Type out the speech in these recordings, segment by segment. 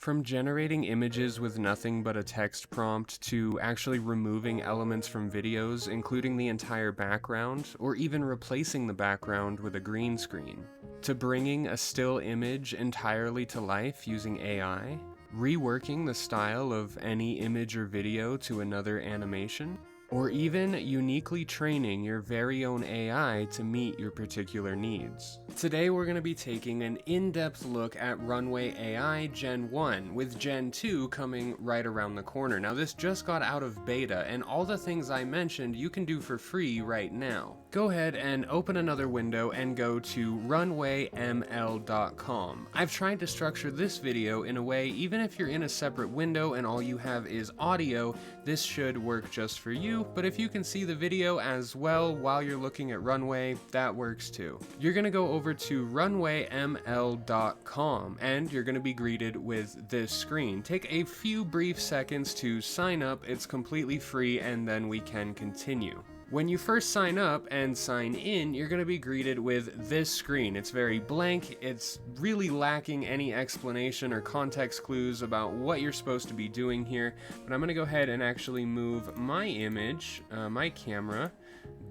From generating images with nothing but a text prompt to actually removing elements from videos, including the entire background, or even replacing the background with a green screen, to bringing a still image entirely to life using AI, reworking the style of any image or video to another animation, or even uniquely training your very own AI to meet your particular needs. Today we're going to be taking an in-depth look at Runway AI Gen 1, with Gen 2 coming right around the corner. Now this just got out of beta, and all the things I mentioned you can do for free right now. Go ahead and open another window and go to RunwayML.com. I've tried to structure this video in a way, even if you're in a separate window and all you have is audio, this should work just for you. But if you can see the video as well while you're looking at Runway, that works too. You're going to go over to RunwayML.com and you're going to be greeted with this screen. Take a few brief seconds to sign up, it's completely free, and then we can continue. When you first sign up and sign in, you're going to be greeted with this screen. It's very blank, it's really lacking any explanation or context clues about what you're supposed to be doing here, but I'm going to go ahead and actually move my image, my camera,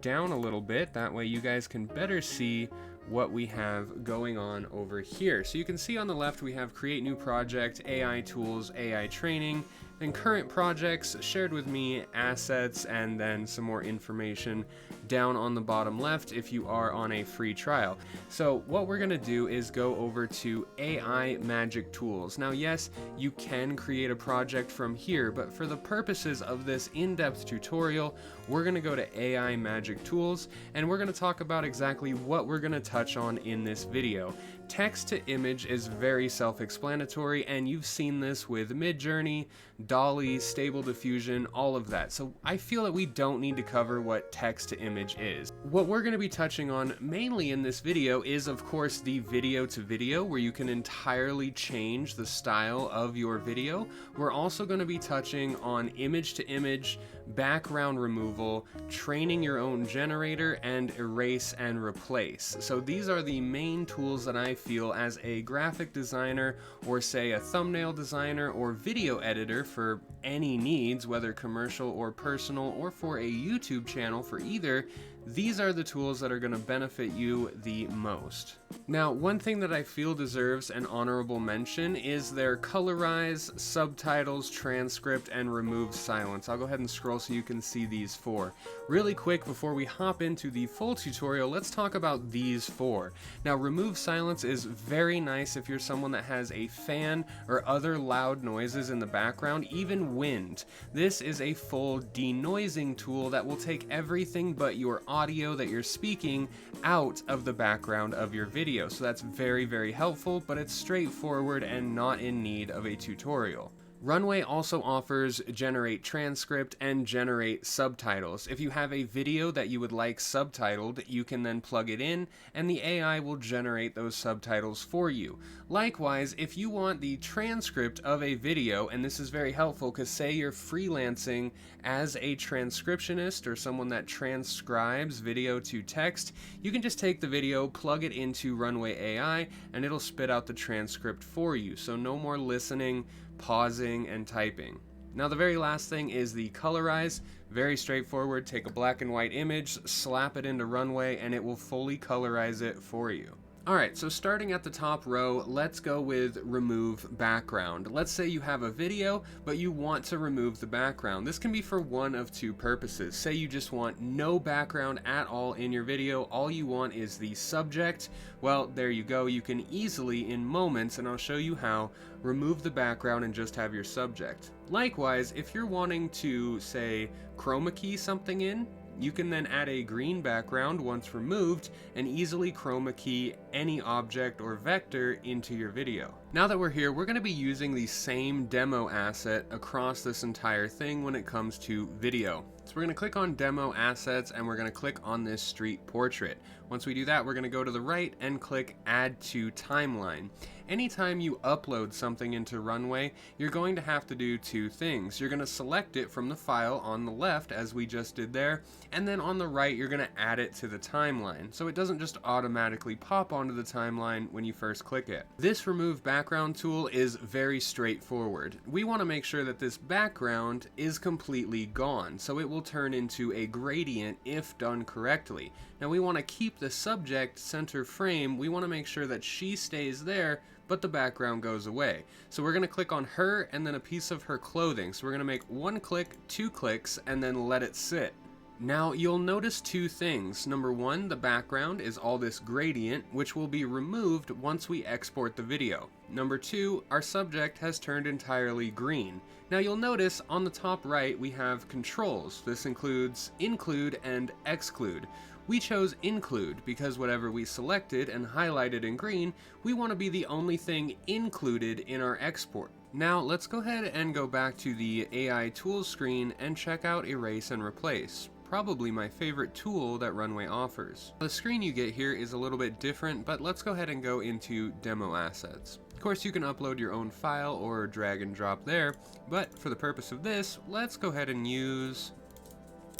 down a little bit, that way you guys can better see what we have going on over here. So you can see on the left we have create new project, AI tools, AI training, then current projects, shared with me, assets, and then some more information down on the bottom left if you are on a free trial. So what we're going to do is go over to AI Magic Tools. Now yes, you can create a project from here, but for the purposes of this in-depth tutorial, we're going to go to AI Magic Tools, and we're going to talk about exactly what we're going to touch on in this video. Text to image is very self-explanatory, and you've seen this with Midjourney, Dolly, Stable Diffusion, all of that. So I feel that we don't need to cover what text to image is. What we're going to be touching on mainly in this video is, of course, the video to video, where you can entirely change the style of your video. We're also going to be touching on image to image, background removal, training your own generator, and erase and replace. So these are the main tools that I feel as a graphic designer, or say a thumbnail designer or video editor for any needs, whether commercial or personal, or for a YouTube channel for either, these are the tools that are going to benefit you the most. Now, one thing that I feel deserves an honorable mention is their colorize, subtitles, transcript, and remove silence. I'll go ahead and scroll so you can see these four. Really quick, before we hop into the full tutorial, let's talk about these four. Now, remove silence is very nice if you're someone that has a fan or other loud noises in the background, even wind. This is a full denoising tool that will take everything but your audio that you're speaking out of the background of your video. So that's very, very helpful, but it's straightforward and not in need of a tutorial. Runway also offers generate transcript and generate subtitles. If you have a video that you would like subtitled, you can then plug it in and the AI will generate those subtitles for you. Likewise, if you want the transcript of a video, and this is very helpful because say you're freelancing as a transcriptionist or someone that transcribes video to text, you can just take the video, plug it into Runway AI, and it'll spit out the transcript for you. So no more listening, pausing, and typing. Now the very last thing is the colorize. Very straightforward. Take a black and white image, slap it into Runway, and it will fully colorize it for you. Alright, so starting at the top row, let's go with remove background. Let's say you have a video, but you want to remove the background. This can be for one of two purposes. Say you just want no background at all in your video, all you want is the subject. Well, there you go. You can easily, in moments, and I'll show you how, remove the background and just have your subject. Likewise, if you're wanting to, say, chroma key something in, you can then add a green background once removed and easily chroma key any object or vector into your video. Now that we're here, we're going to be using the same demo asset across this entire thing when it comes to video. So we're going to click on Demo Assets and we're going to click on this street portrait. Once we do that, we're going to go to the right and click Add to Timeline. Anytime you upload something into Runway, you're going to have to do two things. You're going to select it from the file on the left, as we just did there, and then on the right, you're going to add it to the timeline, so it doesn't just automatically pop onto the timeline when you first click it. This Remove Background tool is very straightforward. We want to make sure that this background is completely gone, so it will turn into a gradient if done correctly. Now we want to keep the subject center frame. We want to make sure that she stays there, but the background goes away. So we're going to click on her and then a piece of her clothing. So we're going to make one click, two clicks, and then let it sit. Now you'll notice two things. Number one, the background is all this gradient, which will be removed once we export the video. Number two, our subject has turned entirely green. Now you'll notice on the top right we have controls. This includes include and exclude. We chose include because whatever we selected and highlighted in green, we want to be the only thing included in our export. Now let's go ahead and go back to the AI tools screen and check out Erase and Replace. Probably my favorite tool that Runway offers. The screen you get here is a little bit different, but let's go ahead and go into Demo Assets. Of course, you can upload your own file or drag and drop there, but for the purpose of this, let's go ahead and use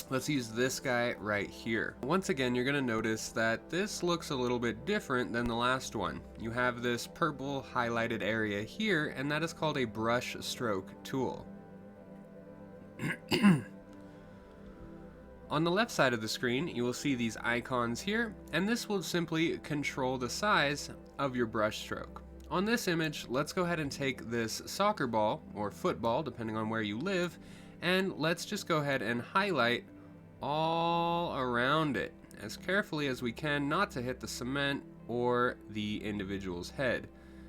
this guy right here. Once again, you're going to notice that this looks a little bit different than the last one. You have this purple highlighted area here, and that is called a brush stroke tool. On the left side of the screen, you will see these icons here, and this will simply control the size of your brush stroke. On this image, let's go ahead and take this soccer ball, or football, depending on where you live, and let's just go ahead and highlight all around it as carefully as we can, not to hit the cement or the individual's head.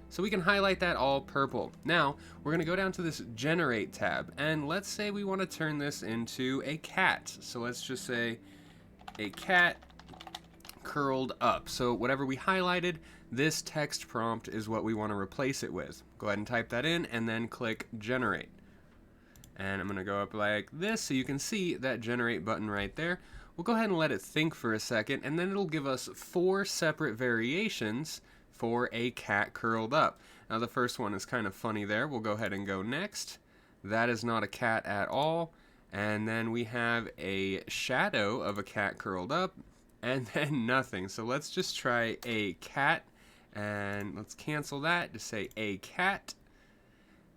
So we can highlight that all purple. Now we're going to go down to this Generate tab, and let's say we want to turn this into a cat. So let's just say a cat curled up. So whatever we highlighted, this text prompt is what we want to replace it with. Go ahead and type that in and then click Generate. And I'm going to go up like this so you can see that Generate button right there. We'll go ahead and let it think for a second, and then it'll give us 4 separate variations for a cat curled up. Now the first one is kind of funny there. We'll go ahead and go next. That is not a cat at all. And then we have a shadow of a cat curled up, and then nothing. So let's just try a cat, and let's cancel that to say a cat,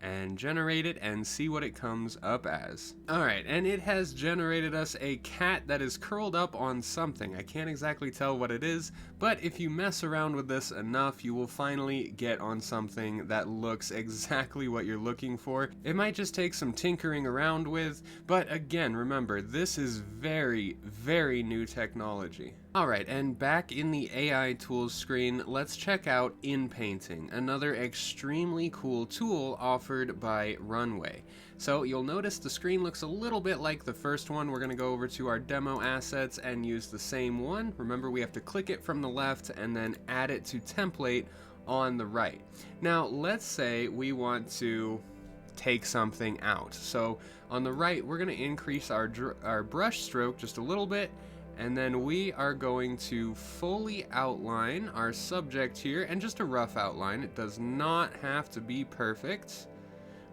and generate it and see what it comes up as. Alright, and it has generated us a cat that is curled up on something. I can't exactly tell what it is, but if you mess around with this enough, you will finally get on something that looks exactly what you're looking for. It might just take some tinkering around with, but again, remember, this is very, very new technology. Alright, and back in the AI tools screen, let's check out InPainting, another extremely cool tool offered by Runway. So you'll notice the screen looks a little bit like the first one. We're going to go over to our demo assets and use the same one. Remember, we have to click it from the left and then add it to template on the right. Now, let's say we want to take something out. So on the right, we're going to increase our brush stroke just a little bit, and then we are going to fully outline our subject here, and just a rough outline. It does not have to be perfect.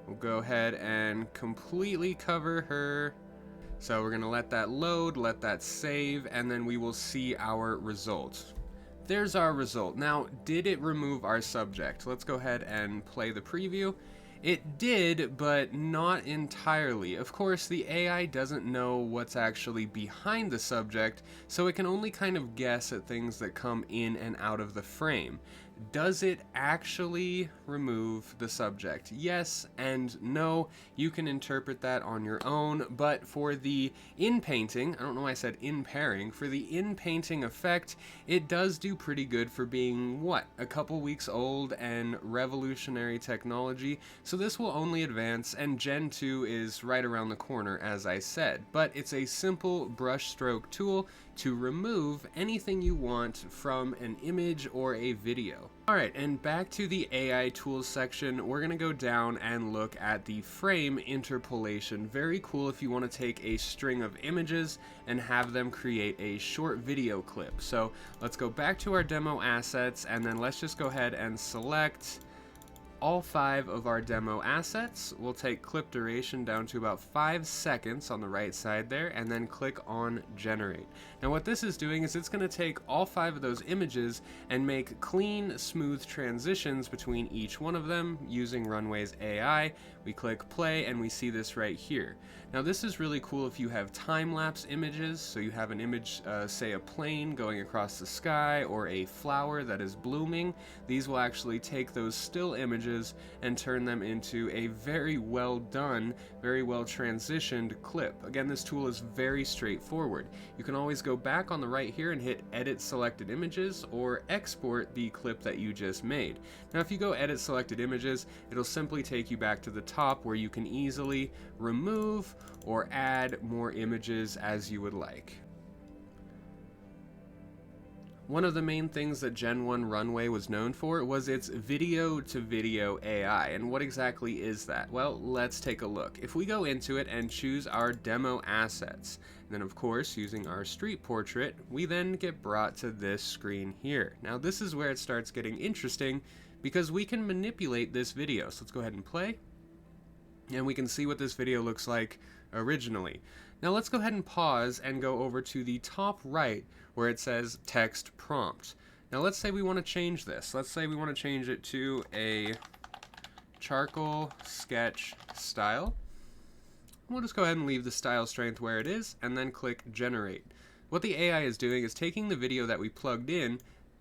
We'll go ahead and completely cover her. So we're going to let that load, let that save, and then we will see our result. There's our result. Now, did it remove our subject? Let's go ahead and play the preview. It did, but not entirely. Of course, the AI doesn't know what's actually behind the subject, so it can only kind of guess at things that come in and out of the frame. Does it actually remove the subject? Yes and no. You can interpret that on your own, but for the in-painting, I don't know why I said in-pairing, for the in-painting effect, it does do pretty good for being, what, a couple weeks old and revolutionary technology. So this will only advance, and Gen 2 is right around the corner, as I said. But it's a simple brush stroke tool to remove anything you want from an image or a video. Alright, and back to the AI tools section, we're going to go down and look at the frame interpolation. Very cool if you want to take a string of images and have them create a short video clip. So let's go back to our demo assets, and then let's just go ahead and select all 5 of our demo assets. We'll take clip duration down to about 5 seconds on the right side there, and then click on generate. Now what this is doing is it's going to take all 5 of those images and make clean, smooth transitions between each one of them using Runway's AI. We click play and we see this right here. Now this is really cool if you have time-lapse images, so you have an image, say a plane going across the sky or a flower that is blooming. These will actually take those still images and turn them into a very well done, very well transitioned clip. Again, this tool is very straightforward. You can always go back on the right here and hit edit selected images or export the clip that you just made. Now if you go edit selected images, it'll simply take you back to the top where you can easily remove or add more images as you would like. One of the main things that Gen 1 Runway was known for was its video-to-video AI. And what exactly is that? Well, let's take a look. If we go into it and choose our demo assets, and then of course using our street portrait, we then get brought to this screen here. Now this is where it starts getting interesting because we can manipulate this video. So let's go ahead and play, and we can see what this video looks like originally. Now let's go ahead and pause and go over to the top right where it says text prompt. Now let's say we want to change this. Let's say we want to change it to a charcoal sketch style. We'll just go ahead and leave the style strength where it is and then click generate. What the AI is doing is taking the video that we plugged in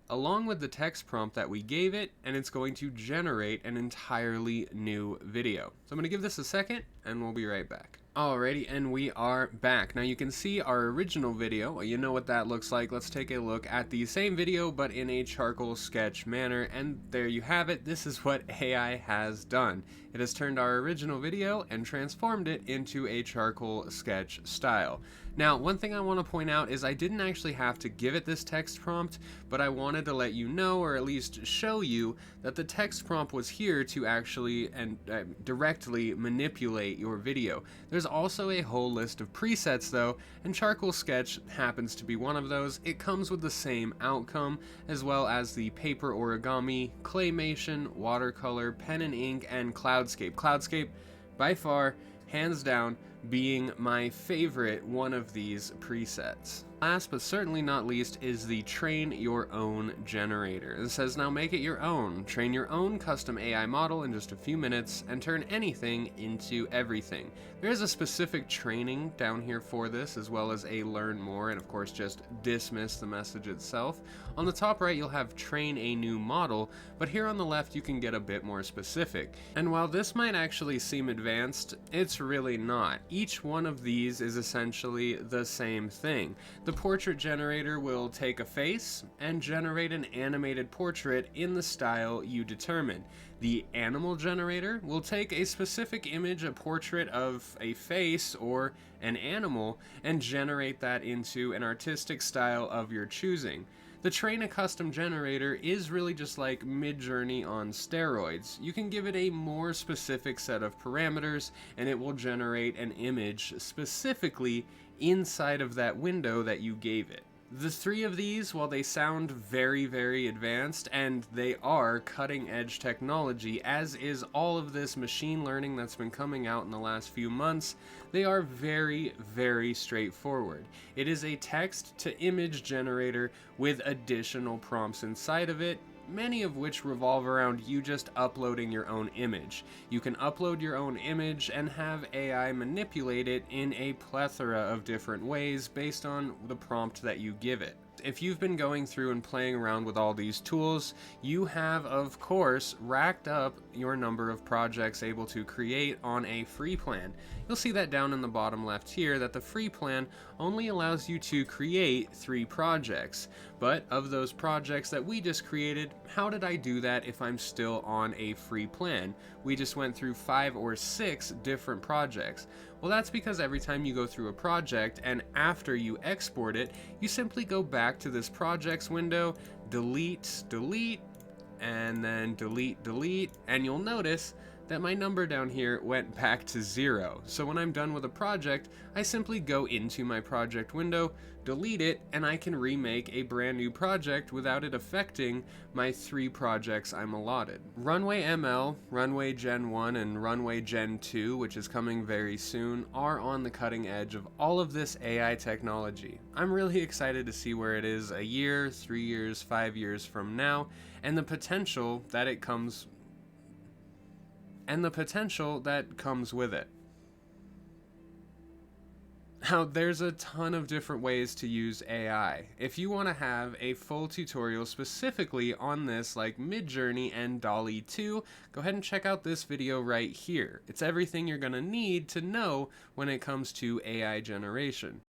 along with the text prompt that we gave it, and it's going to generate an entirely new video. So I'm going to give this a second and we'll be right back. Alrighty, and we are back. Now you can see our original video. You know what that looks like. Let's take a look at the same video but in a charcoal sketch manner, and there you have it. This is what AI has done. It has turned our original video and transformed it into a charcoal sketch style. Now, one thing I want to point out is I didn't actually have to give it this text prompt, but I wanted to let you know, or at least show you, that the text prompt was here to actually and directly manipulate your video. There's also a whole list of presets though, and charcoal sketch happens to be one of those. It comes with the same outcome, as well as the paper origami, claymation, watercolor, pen and ink, and cloudscape. Cloudscape, by far, hands down, being my favorite one of these presets. Last but certainly not least is the train your own generator. It says now make it your own. Train your own custom AI model in just a few minutes and turn anything into everything. There is a specific training down here for this, as well as a learn more, and of course just dismiss the message itself. On the top right you'll have train a new model, but here on the left you can get a bit more specific. And while this might actually seem advanced, it's really not. Each one of these is essentially the same thing. The portrait generator will take a face and generate an animated portrait in the style you determine. The animal generator will take a specific image, a portrait of a face or an animal, and generate that into an artistic style of your choosing. The train a custom generator is really just like Midjourney on steroids. You can give it a more specific set of parameters and it will generate an image specifically inside of that window that you gave it. The three of these, while they sound very, very advanced, and they are cutting-edge technology, as is all of this machine learning that's been coming out in the last few months, they are very, very straightforward. It is a text-to-image generator with additional prompts inside of it, many of which revolve around you just uploading your own image. You can upload your own image and have AI manipulate it in a plethora of different ways based on the prompt that you give it. If you've been going through and playing around with all these tools, you have, of course, racked up your number of projects able to create on a free plan. You'll see that down in the bottom left here that the free plan only allows you to create 3 projects. But of those projects that we just created, how did I do that if I'm still on a free plan? We just went through 5 or 6 different projects. Well, that's because every time you go through a project and after you export it, you simply go back to this projects window, delete, and then delete, delete, and you'll notice that my number down here went back to 0. So when I'm done with a project, I simply go into my project window, delete it, and I can remake a brand new project without it affecting my 3 projects I'm allotted. RunwayML, Runway Gen 1, and Runway Gen 2, which is coming very soon, are on the cutting edge of all of this AI technology. I'm really excited to see where it is a year, 3 years, 5 years from now, and the potential that comes with it. Now, there's a ton of different ways to use AI. If you want to have a full tutorial specifically on this, like Midjourney and DALL-E 2, go ahead and check out this video right here. It's everything you're going to need to know when it comes to AI generation.